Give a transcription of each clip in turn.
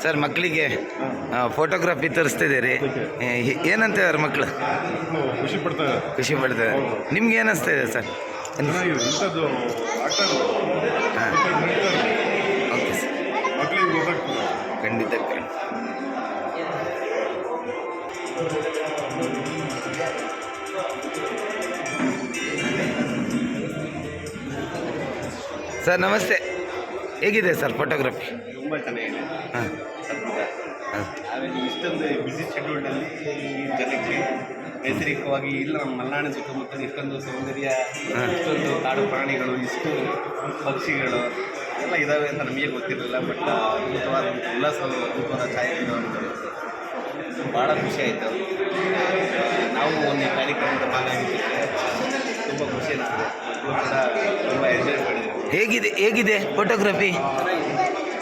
Sir ಮಕ್ಕಳಿಗೆ photography ತೋರಿಸ್ತಿದ್ದೀರಿ, ಏನಂತ ಅವ್ರ ಮಕ್ಕಳು? ಖುಷಿ ಪಡ್ತಾರೆ. ನಿಮ್ಗೆ ಏನಿಸ್ತಾ ಇದೆ ಸರ್? ಓಕೆ ಸರ್, ಖಂಡಿತ. ಸರ್ ನಮಸ್ತೆ, ಹೇಗಿದೆ ಸರ್ ಫೋಟೋಗ್ರಫಿ? ತುಂಬ ಚೆನ್ನಾಗಿದೆ. ಆಮೇಲೆ ಇಷ್ಟೊಂದು ಬ್ಯುಸಿ ಶೆಡ್ಯೂಲ್ನಲ್ಲಿ ಜನಕ್ಕೆ ನೈಸರ್ಗಿಕವಾಗಿ ಇಲ್ಲ ನಮ್ಮ ಮಲೆನಾಡಿನ ಸುತ್ತಮುತ್ತ ಇಷ್ಟೊಂದು ಸೌಂದರ್ಯ, ಇಷ್ಟೊಂದು ಕಾಡು ಪ್ರಾಣಿಗಳು, ಇಷ್ಟು ಪಕ್ಷಿಗಳು ಎಲ್ಲ ಇದ್ದಾವೆ ಅಂತ ನಮಗೆ ಗೊತ್ತಿರಲಿಲ್ಲ. ಬಟ್ ಅದ್ಭುತವಾದ ಅದ್ಭುತವಾದ ಛಾಯಾಚಿತ್ರಗಳು ಭಾಳ ಖುಷಿ ಆಯಿತು. ನಾವು ಒಂದು ಕಾರ್ಯಕ್ರಮದ ಭಾಗವಾಗಿದ್ದಕ್ಕೆ ತುಂಬ ಖುಷಿ ಅನಿಸ್ತದೆ. ಮಕ್ಕಳು ಕೂಡ ತುಂಬ ಎಂಜಾಯ್ ಮಾಡಿದರು. ಹೇಗಿದೆ ಫೋಟೋಗ್ರಫಿ?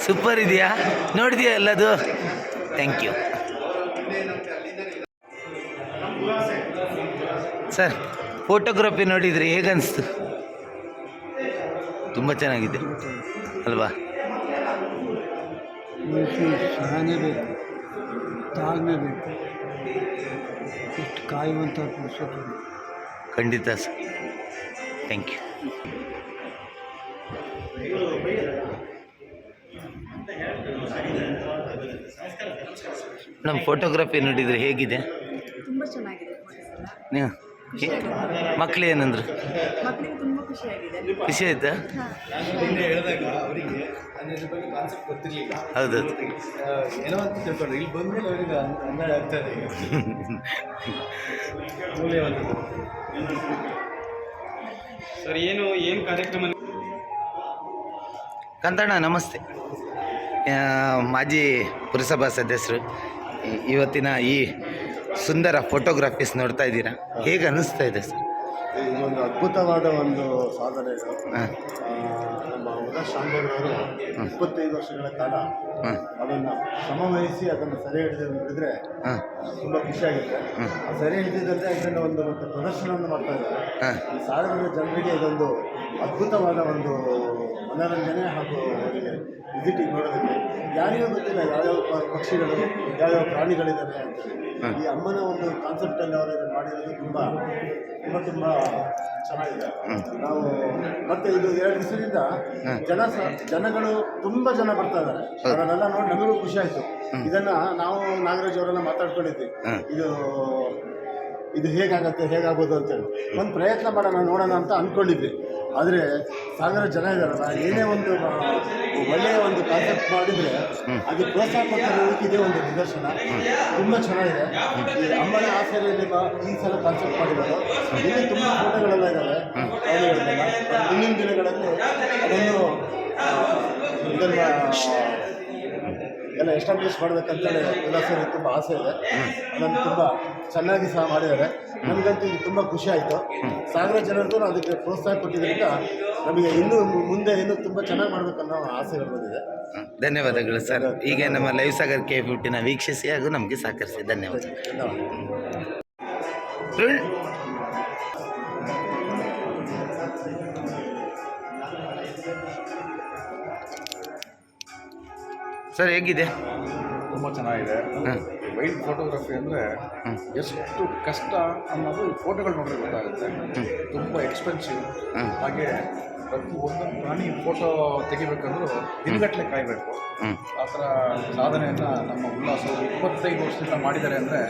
ಸೂಪರ್ ಇದೆಯಾ? ನೋಡಿದೆಯಾ ಎಲ್ಲದು? Thank you sir. ಫೋಟೋಗ್ರಫಿ ನೋಡಿದ್ರಿ, ಹೇಗನ್ನಿಸ್ತು? ತುಂಬ ಚೆನ್ನಾಗಿದೆ ಅಲ್ವಾ? ಸಹನೆ ಬೇಕು, ತಾಳ್ಮೆ ಬೇಕು, ಎಷ್ಟು ಕಾಯುವಂಥ ಪುರುಷರು. ಖಂಡಿತ ಸರ್, ಥ್ಯಾಂಕ್ ಯು. ನಮ್ಮ ಫೋಟೋಗ್ರಫಿ ನೋಡಿದರೆ ಹೇಗಿದೆ? ತುಂಬ ಚೆನ್ನಾಗಿದೆ. ಮಕ್ಕಳು ಏನಂದ್ರು? ಮಕ್ಕಳಿಗೆ ತುಂಬ ಖುಷಿಯಾಗಿದೆ. ಖುಷಿ ಆಯ್ತಾ? ಹೇಳಿದಾಗ ಅವರಿಗೆ ಅದ್ರ ಬಗ್ಗೆ ಕಾನ್ಸೆಪ್ಟ್ ಗೊತ್ತಿರಲಿಲ್ಲ. ಹೌದೌದು, ಏನೋ ಅಂತ ತಿಳ್ಕೊಂಡ್ರು. ಇಲ್ಲಿ ಬಂದಮೇಲೆ ಅವರಿಗೆ ಅಂದಾಜು ಆಗ್ತದೆ. ಮೂಲ್ಯವಂತದ್ದು ಸರ್. ಏನು ಕಾರ್ಯಕ್ರಮ? ಕಂದಣ್ಣ ನಮಸ್ತೆ. ಮಾಜಿ ಪುರಸಭಾ ಸದಸ್ಯರು, ಇವತ್ತಿನ ಈ ಸುಂದರ ಫೋಟೋಗ್ರಫೀಸ್ ನೋಡ್ತಾ ಇದ್ದೀರಾ, ಹೇಗೆ ಅನ್ನಿಸ್ತಾ ಇದೆ ಸರ್? ಇದೊಂದು ಅದ್ಭುತವಾದ ಒಂದು ಸಾಧನೆ. ನಮ್ಮ ಉದಾಸ್ ಶಾಂತೇಗೌಡರು 25 ವರ್ಷಗಳ ಕಾಲ ಅದನ್ನು ಶ್ರಮವಹಿಸಿ ಅದನ್ನು ಸೆರೆ ಹಿಡಿದ್ರೆ ತುಂಬ ಖುಷಿಯಾಗುತ್ತೆ. ಆ ಸೆರೆ ಹಿಡಿದಿದ್ದರೆ ಇದನ್ನು ಒಂದು ಮತ್ತು ಪ್ರದರ್ಶನವನ್ನು ಮಾಡ್ತಾ ಇದ್ದಾರೆ. ಈ ಸಾವಿರಾರು ಜನರಿಗೆ ಇದೊಂದು ಅದ್ಭುತವಾದ ಒಂದು ಮನೋರಂಜನೆ ಹಾಗೂ ಅವರಿಗೆ ವಿಸಿಟಿಂಗ್ ನೋಡೋದಕ್ಕೆ. ಯಾರಿಗೂ ಗೊತ್ತಿಲ್ಲ ಯಾವ್ಯಾವ ಪಕ್ಷಿಗಳು, ಯಾವ್ಯಾವ ಪ್ರಾಣಿಗಳಿದ್ದಾವೆ ಅಂತೇಳಿ. ಈ ಅಮ್ಮನ ಒಂದು ಕಾನ್ಸೆಪ್ಟಲ್ಲಿ ಅವರು ಇದನ್ನು ಮಾಡಿರೋದು ತುಂಬ ತುಂಬ ತುಂಬ ಚೆನ್ನಾಗಿದೆ. ನಾವು ಮತ್ತೆ ಇದು 2 ದಿವಸದಿಂದ ಜನಗಳು ತುಂಬ ಜನ ಬರ್ತಾ ಇದ್ದಾರೆ. ಅದನ್ನೆಲ್ಲ ನೋಡಿ ನಮಗೂ ಖುಷಿ ಆಯಿತು. ಇದನ್ನು ನಾವು ನಾಗರಾಜ್ ಅವರೆಲ್ಲ ಮಾತಾಡ್ಕೊಂಡಿದ್ವಿ, ಇದು ಹೇಗಾಗ್ಬೋದು ಅಂತೇಳಿ ಒಂದು ಪ್ರಯತ್ನ ನೋಡೋಣ ಅಂತ ಅಂದ್ಕೊಂಡಿದ್ವಿ. ಆದರೆ ಸಾವಿರ ಜನ ಇದ್ದಾರಲ್ಲ, ಏನೇ ಒಂದು ಒಳ್ಳೆಯ ಒಂದು ಕಾನ್ಸೆಪ್ಟ್ ಮಾಡಿದರೆ ಅದು ಪ್ರೋತ್ಸಾಹ ಕೊಟ್ಟಿರೋದಕ್ಕೆ ಇದೇ ಒಂದು ನಿದರ್ಶನ. ತುಂಬ ಚೆನ್ನಾಗಿದೆ. ಈ ಅಮ್ಮನ ಆಸರೆಯಲ್ಲಿ ಈ ಸಲ ಕಾನ್ಸೆಪ್ಟ್ ಮಾಡಿರೋದು. ಇಲ್ಲಿ ತುಂಬ ಫೋಟೋಗಳೆಲ್ಲ ಇದ್ದಾವೆ. ಮುಂದಿನ ದಿನಗಳಲ್ಲಿ ಅದನ್ನು ಇದನ್ನು ಎಲ್ಲ ಎಸ್ಟಾಬ್ಲಿಷ್ ಮಾಡಬೇಕಂತೇಳಿ ಉಲ್ಲಾಸರಿಗೆ ತುಂಬ ಆಸೆ ಇದೆ. ಅದನ್ನು ತುಂಬ ಚೆನ್ನಾಗಿ ಸಹ ಮಾಡಿದ್ದಾರೆ. ನಮಗಂತೂ ಇದು ತುಂಬ ಖುಷಿ ಆಯಿತು. ಸಾವಿರ ಜನರದ್ದು ಅದಕ್ಕೆ ಪ್ರೋತ್ಸಾಹ ಕೊಟ್ಟಿದ್ದರಿಂದ ನಮಗೆ ಮುಂದೆ ತುಂಬ ಚೆನ್ನಾಗಿ ಮಾಡಬೇಕನ್ನೋ ಆಸೆಗಳು ಬಂದಿದೆ. ಧನ್ಯವಾದಗಳು ಸರ್. ಹೀಗೆ ನಮ್ಮ ಲೈವ್ ಸಾಗರ್ K50ನ ವೀಕ್ಷಿಸಿ ಹಾಗೂ ನಮಗೆ ಸಹಕರಿಸಿ. ಧನ್ಯವಾದ. ಸರ್ ಹೇಗಿದೆ? ತುಂಬ ಚೆನ್ನಾಗಿದೆ. ವೈಲ್ಡ್ ಫೋಟೋಗ್ರಫಿ ಅಂದರೆ ಎಷ್ಟು ಕಷ್ಟ ಅನ್ನೋದು ಈ ಫೋಟೋಗಳು ನೋಡಿದ್ರೆ ಗೊತ್ತಾಗುತ್ತೆ. ತುಂಬ ಎಕ್ಸ್ಪೆನ್ಸಿವ್. ಹಾಗೆ ಪ್ರತಿ ಒಂದೊಂದು ಪ್ರಾಣಿ ಫೋಟೋ ತೆಗಿಬೇಕಂದ್ರೂ ದಿನಗಟ್ಟಲೆ ಕಾಯಬೇಕು. ಆ ಥರ ಸಾಧನೆಯನ್ನು ನಮ್ಮ ಉಲ್ಲಾಸ 25 ವರ್ಷದಿಂದ ಮಾಡಿದ್ದಾರೆ ಅಂದರೆ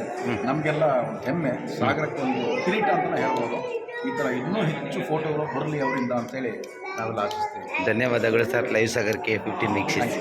ನಮಗೆಲ್ಲ ಒಂದು ಹೆಮ್ಮೆ. ಸಾಗರಕ್ಕೆ ಒಂದು ಕಿರೀಟ ಅಂತಲೇ ಹೇಳ್ಬೋದು. ಈ ಥರ ಇನ್ನೂ ಹೆಚ್ಚು ಫೋಟೋಗಳು ಬರಲಿ ಅವರಿಂದ ಅಂತೇಳಿ ನಾವೆಲ್ಲ ಆಶಿಸ್ತೀವಿ. ಧನ್ಯವಾದಗಳು ಸರ್. ಲೈವ್ ಸಾಗರ್ K50 ವೀಕ್ಷಿಸಿ.